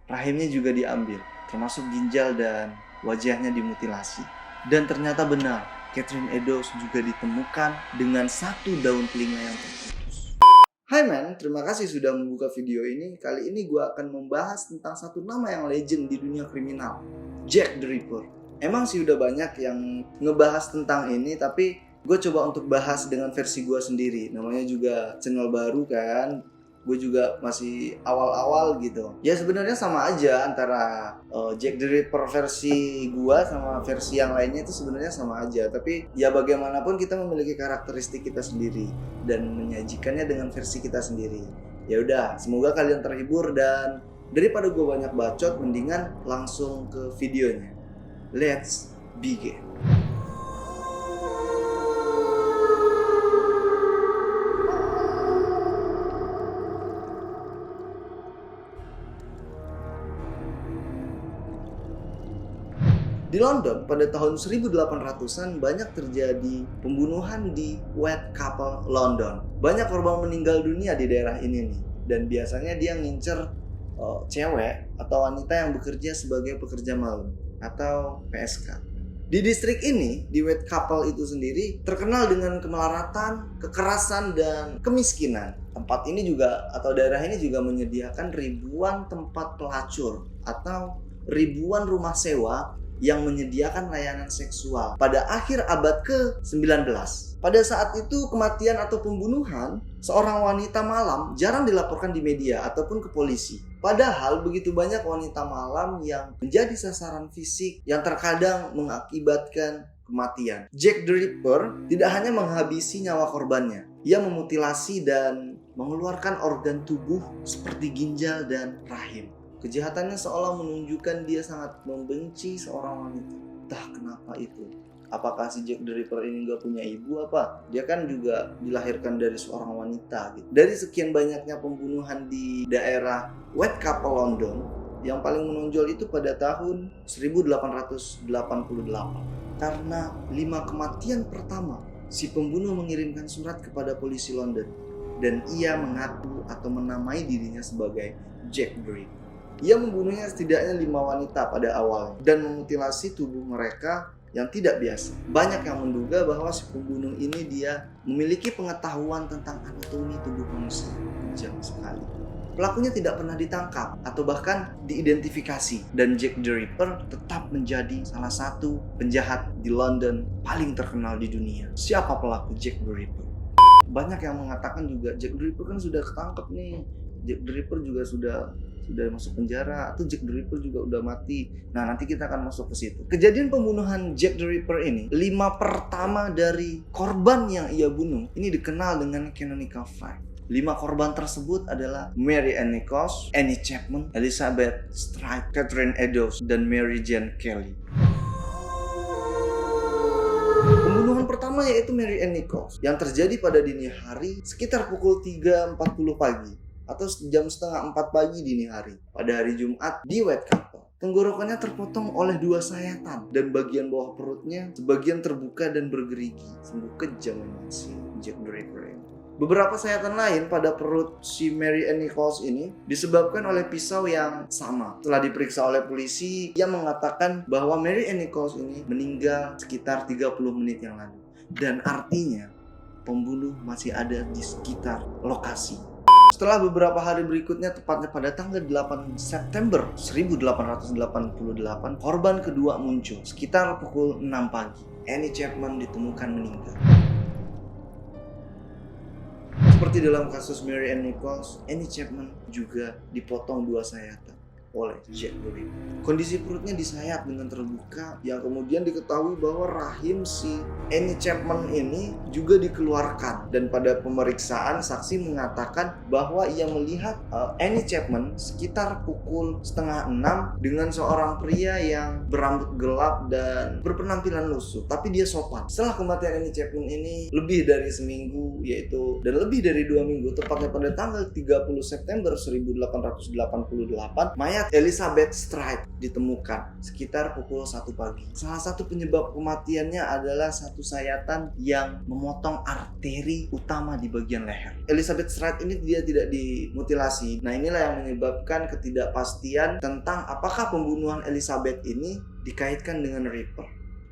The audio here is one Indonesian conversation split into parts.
rahimnya juga diambil, termasuk ginjal dan wajahnya dimutilasi. Dan ternyata benar, Catherine Eddowes juga ditemukan dengan satu daun telinga yang terputus. Hai men, terima kasih sudah membuka video ini. Kali ini gue akan membahas tentang satu nama yang legend di dunia kriminal, Jack the Ripper. Emang sih udah banyak yang ngebahas tentang ini, tapi gue coba untuk bahas dengan versi gue sendiri. Namanya juga channel baru kan, gue juga masih awal-awal gitu. Ya sebenarnya sama aja antara Jack the Ripper versi gue sama versi yang lainnya itu sebenarnya sama aja. Tapi ya bagaimanapun kita memiliki karakteristik kita sendiri dan menyajikannya dengan versi kita sendiri. Ya udah, semoga kalian terhibur, dan daripada gue banyak bacot, mendingan langsung ke videonya. Let's begin. Di London pada tahun 1800-an banyak terjadi pembunuhan di Whitechapel, London. Banyak korban meninggal dunia di daerah ini nih. Dan biasanya dia ngincer cewek atau wanita yang bekerja sebagai pekerja malam atau PSK. Di distrik ini, di Whitechapel itu sendiri terkenal dengan kemelaratan, kekerasan, dan kemiskinan. Tempat ini juga atau daerah ini juga menyediakan ribuan tempat pelacur atau ribuan rumah sewa yang menyediakan layanan seksual pada akhir abad ke-19. Pada saat itu kematian atau pembunuhan seorang wanita malam jarang dilaporkan di media ataupun ke polisi. Padahal begitu banyak wanita malam yang menjadi sasaran fisik yang terkadang mengakibatkan kematian. Jack the Ripper tidak hanya menghabisi nyawa korbannya, ia memutilasi dan mengeluarkan organ tubuh seperti ginjal dan rahim. Kejahatannya seolah menunjukkan dia sangat membenci seorang wanita. Entah kenapa itu. Apakah si Jack the Ripper ini gak punya ibu apa? Dia kan juga dilahirkan dari seorang wanita gitu. Dari sekian banyaknya pembunuhan di daerah Whitechapel, London, yang paling menonjol itu pada tahun 1888. Karena 5 kematian pertama, si pembunuh mengirimkan surat kepada polisi London. Dan ia mengaku atau menamai dirinya sebagai Jack the Ripper. Ia membunuhnya setidaknya 5 wanita pada awalnya dan memutilasi tubuh mereka yang tidak biasa. Banyak yang menduga bahwa si pembunuh ini dia memiliki pengetahuan tentang anatomi tubuh manusia. Kejam sekali. Pelakunya tidak pernah ditangkap atau bahkan diidentifikasi, dan Jack the Ripper tetap menjadi salah satu penjahat di London paling terkenal di dunia. Siapa pelaku Jack the Ripper? Banyak yang mengatakan juga Jack the Ripper kan sudah ketangkep nih. Jack the Ripper juga sudah masuk penjara, atau Jack the Ripper juga udah mati. Nah, nanti kita akan masuk ke situ. Kejadian pembunuhan Jack the Ripper ini, 5 pertama dari korban yang ia bunuh ini dikenal dengan canonical fact. 5 korban tersebut adalah Mary Ann Nichols, Annie Chapman, Elizabeth Stride, Catherine Eddowes, dan Mary Jane Kelly. Pembunuhan pertama yaitu Mary Ann Nichols yang terjadi pada dini hari sekitar pukul 3.40 pagi atau jam setengah 4 pagi dini hari pada hari Jumat di Whitechapel. Tenggorokannya terpotong oleh 2 sayatan dan bagian bawah perutnya sebagian terbuka dan bergerigi. Sungguh kejam memang si Jack the Ripper ini. Beberapa sayatan lain pada perut si Mary Ann Nichols ini disebabkan oleh pisau yang sama. Setelah diperiksa oleh polisi, ia mengatakan bahwa Mary Ann Nichols ini meninggal sekitar 30 menit yang lalu. Dan artinya pembunuh masih ada di sekitar lokasi. Setelah beberapa hari berikutnya, tepatnya pada tanggal 8 September 1888, korban kedua muncul sekitar pukul 6 pagi. Annie Chapman ditemukan meninggal. Seperti dalam kasus Mary Ann Nichols, Annie Chapman juga dipotong 2 sayatan oleh Jack the Ripper. Kondisi perutnya disayat dengan terbuka, yang kemudian diketahui bahwa rahim si Annie Chapman ini juga dikeluarkan. Dan pada pemeriksaan, saksi mengatakan bahwa ia melihat Annie Chapman sekitar pukul 5:30 dengan seorang pria yang berambut gelap dan berpenampilan lusuh, tapi dia sopan. Setelah kematian Annie Chapman ini lebih dari seminggu, dan lebih dari 2 minggu, tepatnya pada tanggal 30 September 1888, mayat mayat Elizabeth Stride ditemukan sekitar pukul 1 pagi. Salah satu penyebab kematiannya adalah satu sayatan yang memotong arteri utama di bagian leher. Elizabeth Stride ini dia tidak dimutilasi. Nah, inilah yang menyebabkan ketidakpastian tentang apakah pembunuhan Elizabeth ini dikaitkan dengan Ripper.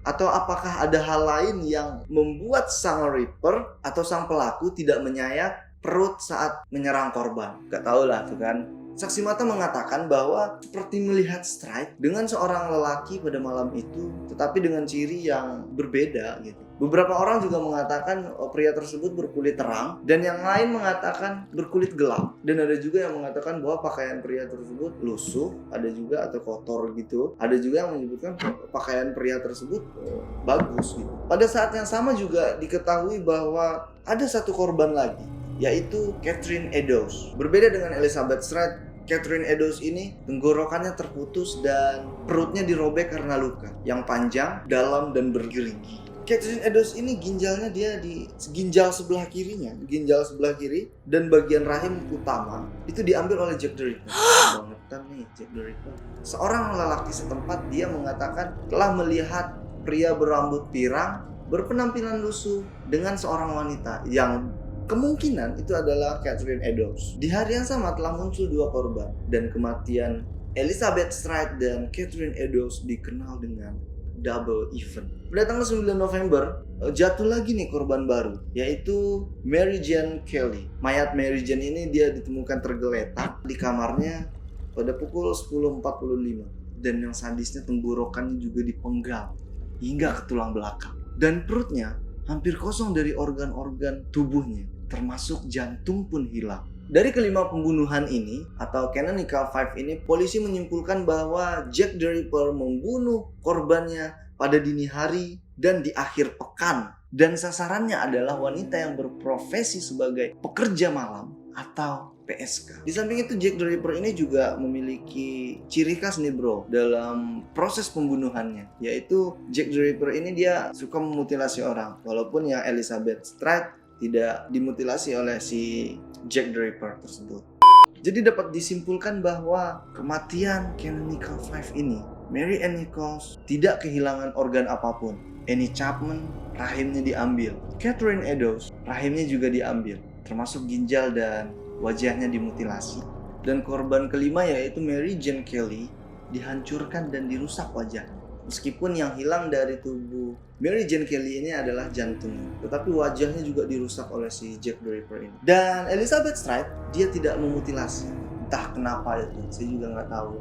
Atau apakah ada hal lain yang membuat sang Ripper atau sang pelaku tidak menyayat perut saat menyerang korban. Gak tau lah tuh kan. Saksi mata mengatakan bahwa seperti melihat Stride dengan seorang lelaki pada malam itu, tetapi dengan ciri yang berbeda gitu. Beberapa orang juga mengatakan pria tersebut berkulit terang, dan yang lain mengatakan berkulit gelap. Dan ada juga yang mengatakan bahwa pakaian pria tersebut lusuh, ada juga atau kotor gitu. Ada juga yang menyebutkan pakaian pria tersebut bagus gitu. Pada saat yang sama juga diketahui bahwa ada satu korban lagi, yaitu Catherine Eddowes. Berbeda dengan Elizabeth Stride, Catherine Eddowes ini tenggorokannya terputus dan perutnya dirobek karena luka yang panjang, dalam, dan bergerigi. Catherine Eddowes ini ginjalnya dia di ginjal sebelah kirinya, ginjal sebelah kiri, dan bagian rahim utama itu diambil oleh Jack the Ripper. Bangetan nih Jack the Ripper. Seorang lelaki setempat dia mengatakan telah melihat pria berambut pirang berpenampilan lusuh dengan seorang wanita yang kemungkinan itu adalah Catherine Eddowes. Di hari yang sama telah muncul dua korban, dan kematian Elizabeth Stride dan Catherine Eddowes dikenal dengan double event. Pada tanggal 9 November jatuh lagi nih korban baru, yaitu Mary Jane Kelly. Mayat Mary Jane ini dia ditemukan tergeletak di kamarnya pada pukul 10.45, dan yang sadisnya tenggorokannya juga dipenggal hingga ke tulang belakang, dan perutnya hampir kosong dari organ-organ tubuhnya, termasuk jantung pun hilang. Dari kelima pembunuhan ini atau Canonical Five ini, polisi menyimpulkan bahwa Jack the Ripper membunuh korbannya pada dini hari dan di akhir pekan, dan sasarannya adalah wanita yang berprofesi sebagai pekerja malam atau PSK. Di samping itu, Jack the Ripper ini juga memiliki ciri khas nih bro dalam proses pembunuhannya, yaitu Jack the Ripper ini dia suka memutilasi orang, walaupun yang Elizabeth Stride tidak dimutilasi oleh si Jack the Ripper tersebut. Jadi dapat disimpulkan bahwa kematian Canonical Five ini, Mary Ann Nichols tidak kehilangan organ apapun. Annie Chapman rahimnya diambil, Catherine Eddowes rahimnya juga diambil, termasuk ginjal dan wajahnya dimutilasi. Dan korban kelima yaitu Mary Jane Kelly dihancurkan dan dirusak wajahnya. Meskipun yang hilang dari tubuh Mary Jane Kelly ini adalah jantungnya, tetapi wajahnya juga dirusak oleh si Jack the Ripper ini. Dan Elizabeth Stride dia tidak memutilasi, entah kenapa itu, saya juga nggak tahu.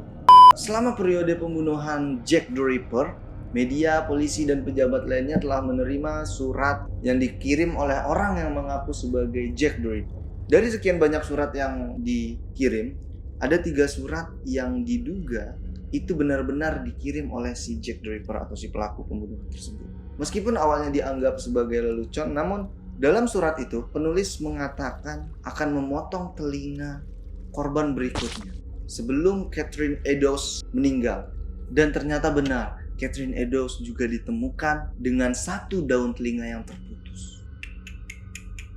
Selama periode pembunuhan Jack the Ripper, media, polisi, dan pejabat lainnya telah menerima surat yang dikirim oleh orang yang mengaku sebagai Jack the Ripper. Dari sekian banyak surat yang dikirim, ada 3 surat yang diduga itu benar-benar dikirim oleh si Jack the Ripper atau si pelaku pembunuhan tersebut. Meskipun awalnya dianggap sebagai lelucon, namun dalam surat itu penulis mengatakan akan memotong telinga korban berikutnya sebelum Catherine Eddowes meninggal. Dan ternyata benar, Catherine Eddowes juga ditemukan dengan 1 daun telinga yang terputus.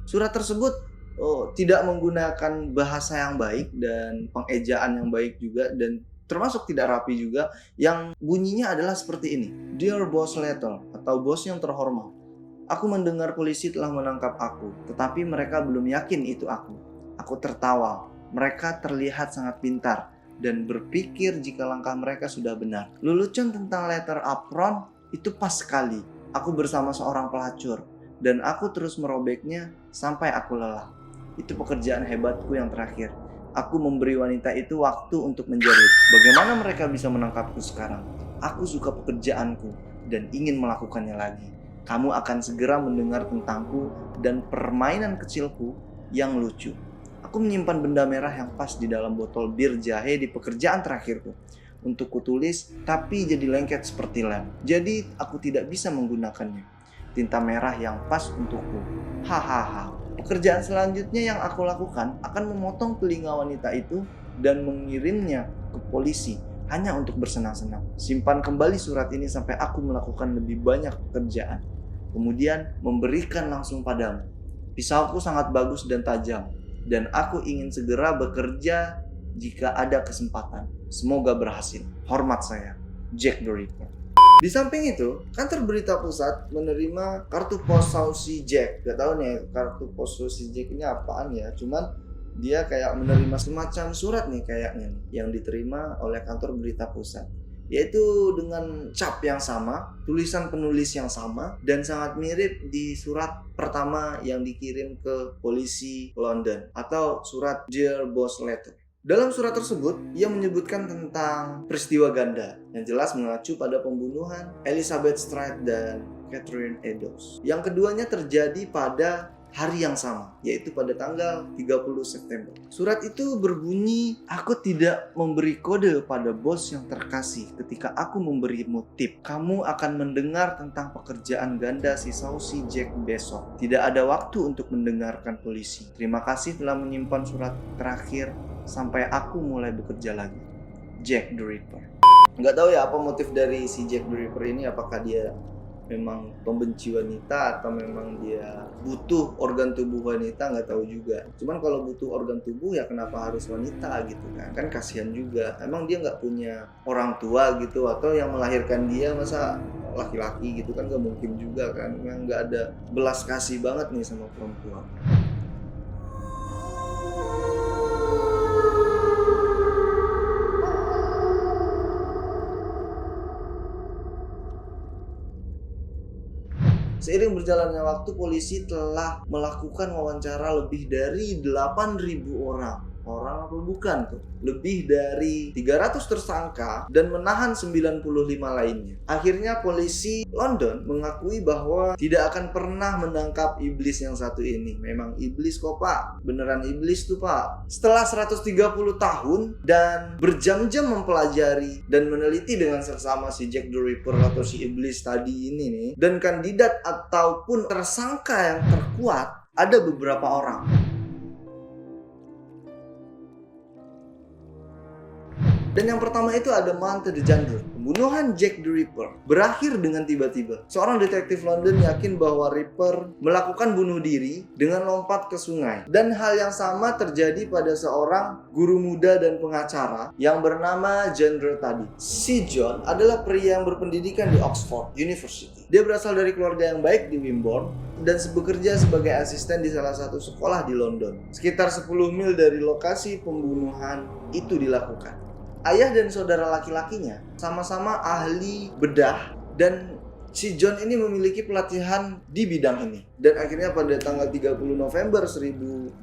Surat tersebut tidak menggunakan bahasa yang baik dan pengejaan yang baik juga, dan termasuk tidak rapi juga, yang bunyinya adalah seperti ini. Dear Boss Letter, atau bos yang terhormat, aku mendengar polisi telah menangkap aku, tetapi mereka belum yakin itu aku. Aku tertawa, mereka terlihat sangat pintar dan berpikir jika langkah mereka sudah benar. Lelucon tentang letter apron itu pas sekali. Aku bersama seorang pelacur, dan aku terus merobeknya sampai aku lelah. Itu pekerjaan hebatku yang terakhir. Aku memberi wanita itu waktu untuk menjerit. Bagaimana mereka bisa menangkapku sekarang? Aku suka pekerjaanku dan ingin melakukannya lagi. Kamu akan segera mendengar tentangku dan permainan kecilku yang lucu. Aku menyimpan benda merah yang pas di dalam botol bir jahe di pekerjaan terakhirku. Untuk kutulis, tapi jadi lengket seperti lem. Jadi aku tidak bisa menggunakannya. Tinta merah yang pas untukku. Hahaha. Pekerjaan selanjutnya yang aku lakukan akan memotong telinga wanita itu dan mengirimnya ke polisi hanya untuk bersenang-senang. Simpan kembali surat ini sampai aku melakukan lebih banyak pekerjaan. Kemudian memberikan langsung padamu. Pisauku sangat bagus dan tajam, dan aku ingin segera bekerja jika ada kesempatan. Semoga berhasil. Hormat saya, Jack the Ripper. Di samping itu, kantor berita pusat menerima kartu pos Saucy Jack. Gak tahu nih kartu pos Saucy Jack ini apaan ya. Cuman dia kayak menerima semacam surat nih kayaknya nih, yang diterima oleh kantor berita pusat. Yaitu dengan cap yang sama, tulisan penulis yang sama, dan sangat mirip di surat pertama yang dikirim ke polisi London atau surat Dear Boss Letter. Dalam surat tersebut, ia menyebutkan tentang peristiwa ganda yang jelas mengacu pada pembunuhan Elizabeth Stride dan Catherine Eddowes. Yang keduanya terjadi pada hari yang sama, yaitu pada tanggal 30 September. Surat itu berbunyi, "Aku tidak memberi kode pada bos yang terkasih ketika aku memberimu tip. Kamu akan mendengar tentang pekerjaan ganda si Saucy Jack besok. Tidak ada waktu untuk mendengarkan polisi. Terima kasih telah menyimpan surat terakhir sampai aku mulai bekerja lagi. Jack the Ripper." Nggak tahu ya apa motif dari si Jack the Ripper ini. Apakah dia memang pembenci wanita atau memang dia butuh organ tubuh wanita, nggak tahu juga. Cuman kalau butuh organ tubuh ya kenapa harus wanita gitu kan kasihan juga. Emang dia nggak punya orang tua gitu, atau yang melahirkan dia masa laki-laki gitu kan, nggak mungkin juga kan. Memang nggak ada belas kasih banget nih sama perempuan. Seiring berjalannya waktu, polisi telah melakukan wawancara lebih dari 8.000 orang. Orang apa bukan tuh? Lebih dari 300 tersangka dan menahan 95 lainnya. Akhirnya polisi London mengakui bahwa tidak akan pernah menangkap iblis yang satu ini. Memang iblis kok pak, beneran iblis tuh pak. Setelah 130 tahun dan berjam-jam mempelajari dan meneliti dengan seksama si Jack the Ripper atau si iblis tadi ini nih, dan kandidat ataupun tersangka yang terkuat, ada beberapa orang. Dan yang pertama itu ada Mante de Jandre. Pembunuhan Jack the Ripper berakhir dengan tiba-tiba. Seorang detektif London yakin bahwa Ripper melakukan bunuh diri dengan lompat ke sungai. Dan hal yang sama terjadi pada seorang guru muda dan pengacara yang bernama Jandre tadi. Si John adalah pria yang berpendidikan di Oxford University. Dia berasal dari keluarga yang baik di Wimborne dan bekerja sebagai asisten di salah satu sekolah di London. Sekitar 10 mil dari lokasi pembunuhan itu dilakukan. Ayah dan saudara laki-lakinya sama-sama ahli bedah, dan si John ini memiliki pelatihan di bidang ini. Dan akhirnya pada tanggal 30 November 1888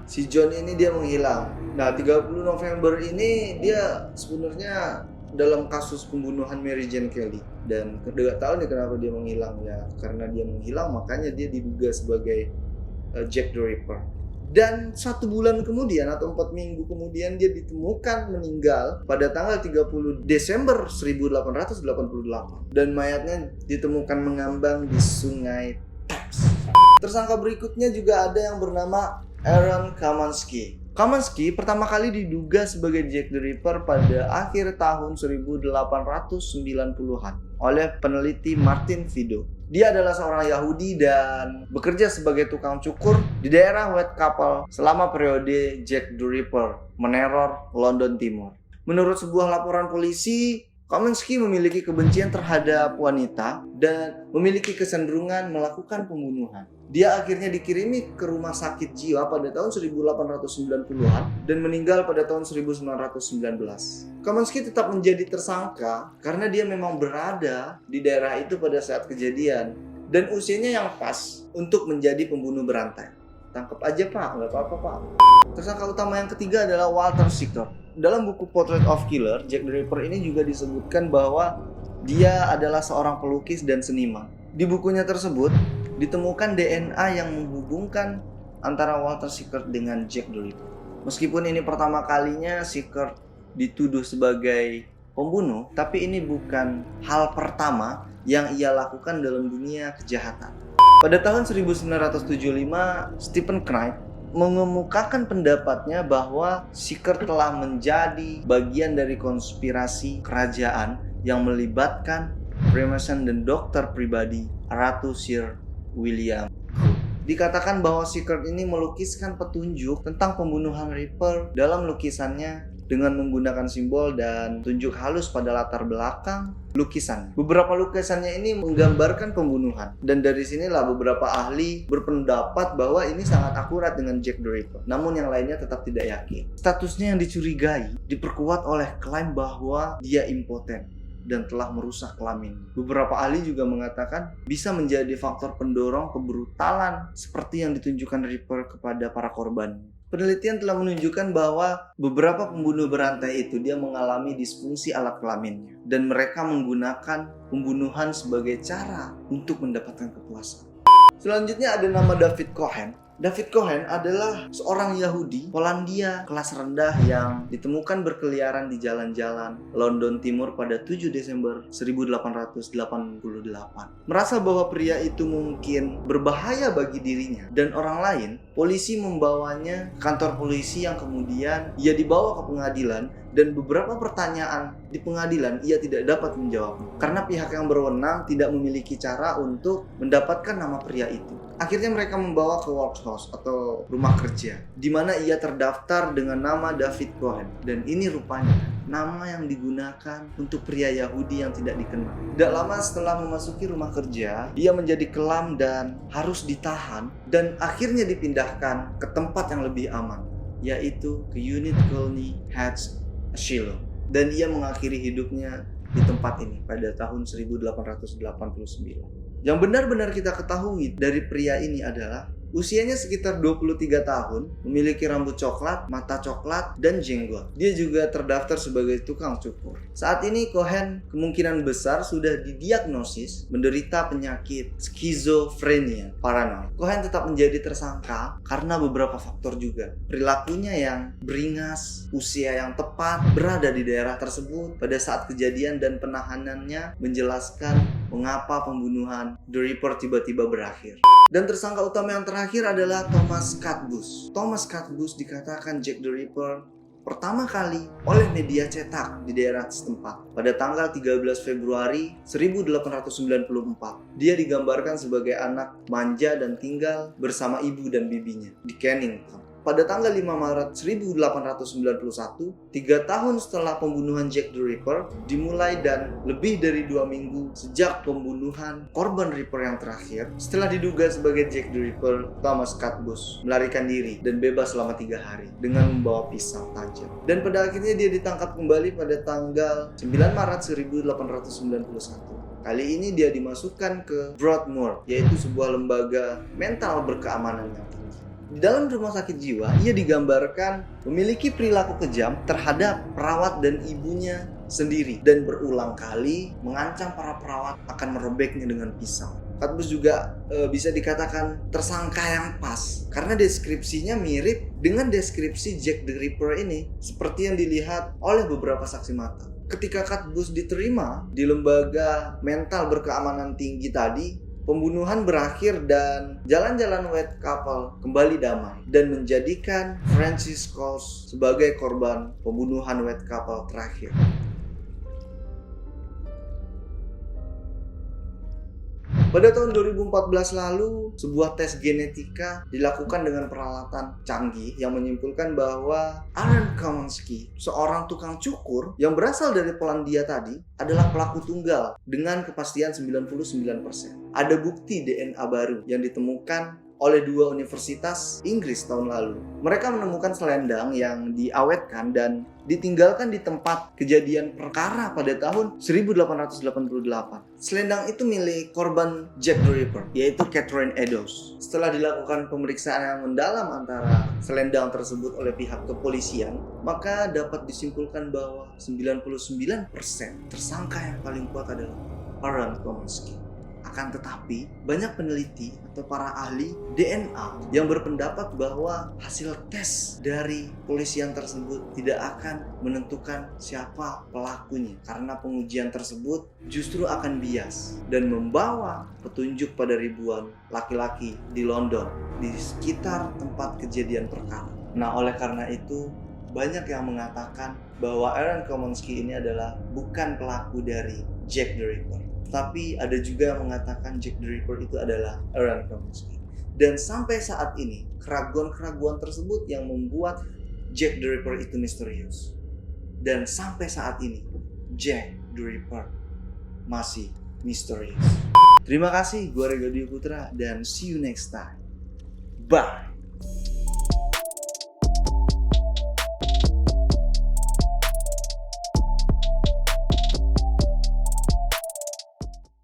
si John ini dia menghilang. Nah 30 November ini dia sebenarnya dalam kasus pembunuhan Mary Jane Kelly. Dan gak tahu nih kenapa dia menghilang ya. Karena dia menghilang makanya dia diduga sebagai Jack the Ripper. Dan 1 bulan kemudian atau 4 minggu kemudian dia ditemukan meninggal pada tanggal 30 Desember 1888. Dan mayatnya ditemukan mengambang di sungai Thames. Tersangka berikutnya juga ada yang bernama Aaron Kamansky. Kamansky pertama kali diduga sebagai Jack the Ripper pada akhir tahun 1890-an oleh peneliti Martin Fido. Dia adalah seorang Yahudi dan bekerja sebagai tukang cukur di daerah Whitechapel selama periode Jack the Ripper meneror London Timur. Menurut sebuah laporan polisi, Kamansky memiliki kebencian terhadap wanita dan memiliki kecenderungan melakukan pembunuhan. Dia akhirnya dikirimi ke rumah sakit jiwa pada tahun 1890-an dan meninggal pada tahun 1919. Kamansky tetap menjadi tersangka karena dia memang berada di daerah itu pada saat kejadian dan usianya yang pas untuk menjadi pembunuh berantai. Tangkap aja pak, nggak apa-apa pak. Tersangka utama yang ketiga adalah Walter Sickert. Dalam buku Portrait of Killer, Jack the Ripper ini juga disebutkan bahwa dia adalah seorang pelukis dan seniman. Di bukunya tersebut ditemukan DNA yang menghubungkan antara Walter Sickert dengan Jack the Ripper. Meskipun ini pertama kalinya Sickert dituduh sebagai pembunuh, tapi ini bukan hal pertama yang ia lakukan dalam dunia kejahatan. Pada tahun 1975, Stephen Knight mengemukakan pendapatnya bahwa Sickert telah menjadi bagian dari konspirasi kerajaan yang melibatkan Freemason dan dokter pribadi Ratu Sir William Hood. Dikatakan bahwa Sicard ini melukiskan petunjuk tentang pembunuhan Ripper dalam lukisannya dengan menggunakan simbol dan tunjuk halus pada latar belakang lukisan. Beberapa lukisannya ini menggambarkan pembunuhan, dan dari sinilah beberapa ahli berpendapat bahwa ini sangat akurat dengan Jack the Ripper. Namun yang lainnya tetap tidak yakin. Statusnya yang dicurigai diperkuat oleh klaim bahwa dia impoten dan telah merusak kelamin. Beberapa ahli juga mengatakan bisa menjadi faktor pendorong kebrutalan seperti yang ditunjukkan Ripper kepada para korban. Penelitian telah menunjukkan bahwa beberapa pembunuh berantai itu dia mengalami disfungsi alat kelaminnya, dan mereka menggunakan pembunuhan sebagai cara untuk mendapatkan kepuasan. Selanjutnya ada nama David Cohen. David Cohen adalah seorang Yahudi Polandia kelas rendah yang ditemukan berkeliaran di jalan-jalan London Timur pada 7 Desember 1888. Merasa bahwa pria itu mungkin berbahaya bagi dirinya dan orang lain, polisi membawanya ke kantor polisi yang kemudian ia dibawa ke pengadilan, dan beberapa pertanyaan di pengadilan ia tidak dapat menjawabnya karena pihak yang berwenang tidak memiliki cara untuk mendapatkan nama pria itu. Akhirnya mereka membawa ke workhouse atau rumah kerja di mana ia terdaftar dengan nama David Cohen, dan ini rupanya nama yang digunakan untuk pria Yahudi yang tidak dikenal. Tidak lama setelah memasuki rumah kerja, ia menjadi kelam dan harus ditahan, dan akhirnya dipindahkan ke tempat yang lebih aman, yaitu ke unit Colney Hatch Asylum, dan ia mengakhiri hidupnya di tempat ini pada tahun 1889. Yang benar-benar kita ketahui dari pria ini adalah usianya sekitar 23 tahun, memiliki rambut coklat, mata coklat, dan jenggot. Dia juga terdaftar sebagai tukang cukur. Saat ini Cohen kemungkinan besar sudah didiagnosis menderita penyakit skizofrenia paranoid. Cohen tetap menjadi tersangka karena beberapa faktor juga. Perilakunya yang beringas, usia yang tepat, berada di daerah tersebut pada saat kejadian, dan penahanannya menjelaskan mengapa pembunuhan The Ripper tiba-tiba berakhir. Dan tersangka utama yang terakhir adalah Thomas Catbus. Thomas Catbus dikatakan Jack the Ripper pertama kali oleh media cetak di daerah setempat pada tanggal 13 Februari 1894. Dia digambarkan sebagai anak manja dan tinggal bersama ibu dan bibinya di Kennington. Pada tanggal 5 Maret 1891, 3 tahun setelah pembunuhan Jack the Ripper dimulai dan lebih dari 2 minggu sejak pembunuhan korban Ripper yang terakhir, setelah diduga sebagai Jack the Ripper, Thomas Catbus melarikan diri dan bebas selama 3 hari dengan membawa pisau tajam. Dan pada akhirnya dia ditangkap kembali pada tanggal 9 Maret 1891. Kali ini dia dimasukkan ke Broadmoor, yaitu sebuah lembaga mental berkeamanan yang tinggi. Di dalam rumah sakit jiwa, ia digambarkan memiliki perilaku kejam terhadap perawat dan ibunya sendiri, dan berulang kali mengancam para perawat akan merobeknya dengan pisau. Catbus juga bisa dikatakan tersangka yang pas karena deskripsinya mirip dengan deskripsi Jack the Ripper ini, seperti yang dilihat oleh beberapa saksi mata. Ketika Catbus diterima di lembaga mental berkeamanan tinggi tadi, pembunuhan berakhir dan jalan-jalan White Couple kembali damai, dan menjadikan Francis Coles sebagai korban pembunuhan White Couple terakhir. Pada tahun 2014 lalu, sebuah tes genetika dilakukan dengan peralatan canggih yang menyimpulkan bahwa Aaron Kamenskih, seorang tukang cukur yang berasal dari Polandia tadi, adalah pelaku tunggal dengan kepastian 99%. Ada bukti DNA baru yang ditemukan oleh 2 universitas Inggris tahun lalu. Mereka menemukan selendang yang diawetkan dan ditinggalkan di tempat kejadian perkara pada tahun 1888. Selendang itu milik korban Jack the Ripper, yaitu Catherine Eddowes. Setelah dilakukan pemeriksaan yang mendalam antara selendang tersebut oleh pihak kepolisian, maka dapat disimpulkan bahwa 99% tersangka yang paling kuat adalah Aaron Kamenskih. Akan tetapi, banyak peneliti atau para ahli DNA yang berpendapat bahwa hasil tes dari polisian tersebut tidak akan menentukan siapa pelakunya, karena pengujian tersebut justru akan bias dan membawa petunjuk pada ribuan laki-laki di London di sekitar tempat kejadian perkara. Nah, oleh karena itu banyak yang mengatakan bahwa Aaron Kamenskih ini adalah bukan pelaku dari Jack the Ripper. Tapi ada juga yang mengatakan Jack the Ripper itu adalah Aaron Kamenskih. Dan sampai saat ini, keraguan-keraguan tersebut yang membuat Jack the Ripper itu misterius. Dan sampai saat ini, Jack the Ripper masih misterius. Terima kasih, gue Rego Dwi Putra, dan see you next time. Bye!